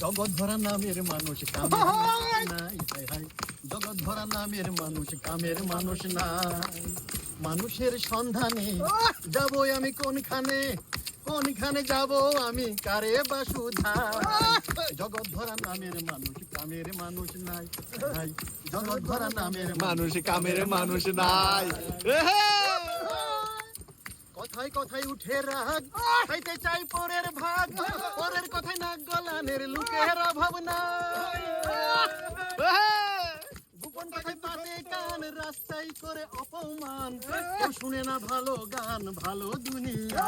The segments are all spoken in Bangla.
জগৎ ভরা নামের মানুষ কামের মানুষ নাই, হায় হায়। জগৎ ভরা নামের মানুষ কামের মানুষ নাই। মানুষের সন্ধানে যাব আমি কোনখানে, কোনখানে যাব আমি কারে বা সুধাই। জগৎ ভরা নামের মানুষ কামের মানুষ নাই, হায় হায়। জগৎ ভরা নামের মানুষ কামের মানুষ নাই। কথায় কথায় উঠে রাগ, খাইতে চাই পরের ভাগ, পরের কথায় নাক গলানের লোকের অভাব নাই। গোপন কথায় পাতে কান, রাস্তায় করে অপমান, কেউ শুনে না ভালো গান, ভালো দুনিয়া।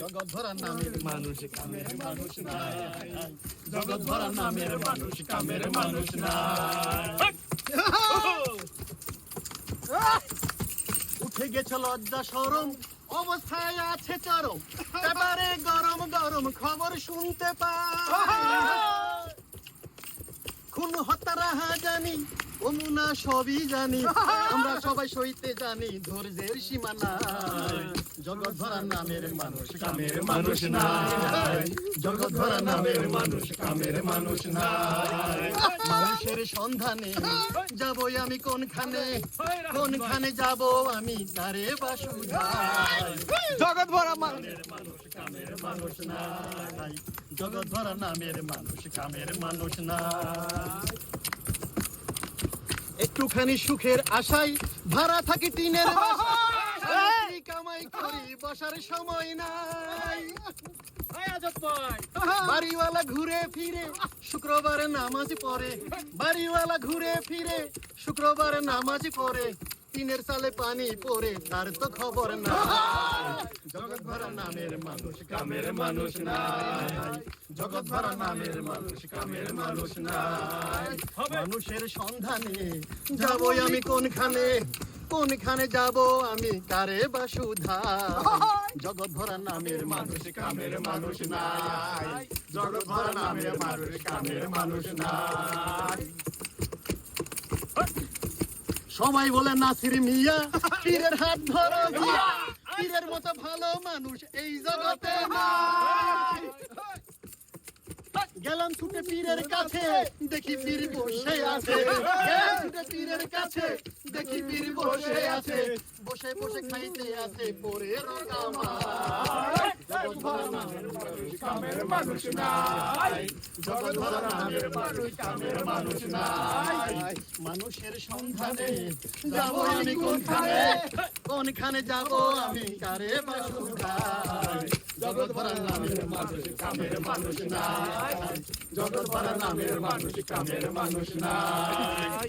জগৎ ভরা নামের মানুষ কামের মানুষ নাই। জগৎ ভরা নামের মানুষ কামের মানুষ নাই। উঠে গেছে লজ্জা শরম, অবস্থায় আছে চরম, এবারে গরম গরম খবর শুনতে পাই। খুন হত্যা রাহা জানি, অমুনা সবই জানি, আমরা সবাই সইতে জানি, ধৈর্যের সীমা নাই। জগৎ ভরা নামের মানুষ কামের মানুষ নাই। জগৎ ভরা নামের মানুষ কামের মানুষ নাই। মানুষের সন্ধানে যাবই আমি কোনখানে, কোনখানে যাব আমি কারে বা সুধাই। জগৎ ভরা নামের মানুষ কামের মানুষ নাই। জগৎ ভরা নামের মানুষ কামের মানুষ নাই। একটুখানি সুখের আশায় ভাড়া থাকি টিনের বাসায়, কামাই করি বসার সময় নাই। বাড়িওয়ালা ঘুরে ফিরে শুক্রবার নামাজ পড়ে, বাড়িওয়ালা ঘুরে ফিরে শুক্রবার নামাজ পড়ে, টিনের চালে পানি পড়ে তার তো খবর না। জগৎ ভরা নামের মানুষ কামের মানুষ নাই। জগৎ ভরা নামের মানুষ কামের মানুষ নাই। মানুষের সন্ধানে যাবই আমি কোনখানে, কোনখানে যাব আমি কারে বা সুধাই। জগৎ ভরা নামের মানুষ কামের মানুষ নাই। জগৎ ভরা নামের মানুষ কামের মানুষ নাই। সবাই বলে নাসির মিয়া, পীরের হাত ধরো গিয়া, পীরের মতো ভালো মানুষ এই জগতে নাই। গেলাম ছুটে পীরের কাছে, দেখি পীর বসে আছে, গেলাম ছুটে পীরের কাছে, দেখি পীর বসে আছে, বসে বসে খাইতে আছে পরের কামাই। জগৎ ভরা নামের মানুষ কামের মানুষ নাই। জগৎ ভরা নামের মানুষ কামের মানুষ নাই। মানুষের সন্ধানে যাব আমি কোনখানে, কোনখানে যাব আমি কারে বা সুধাই। জগৎ ভরা নামের মানুষ কামের মানুষ নাই। জগৎ ভরা নামের মানুষ কামের মানুষ নাই।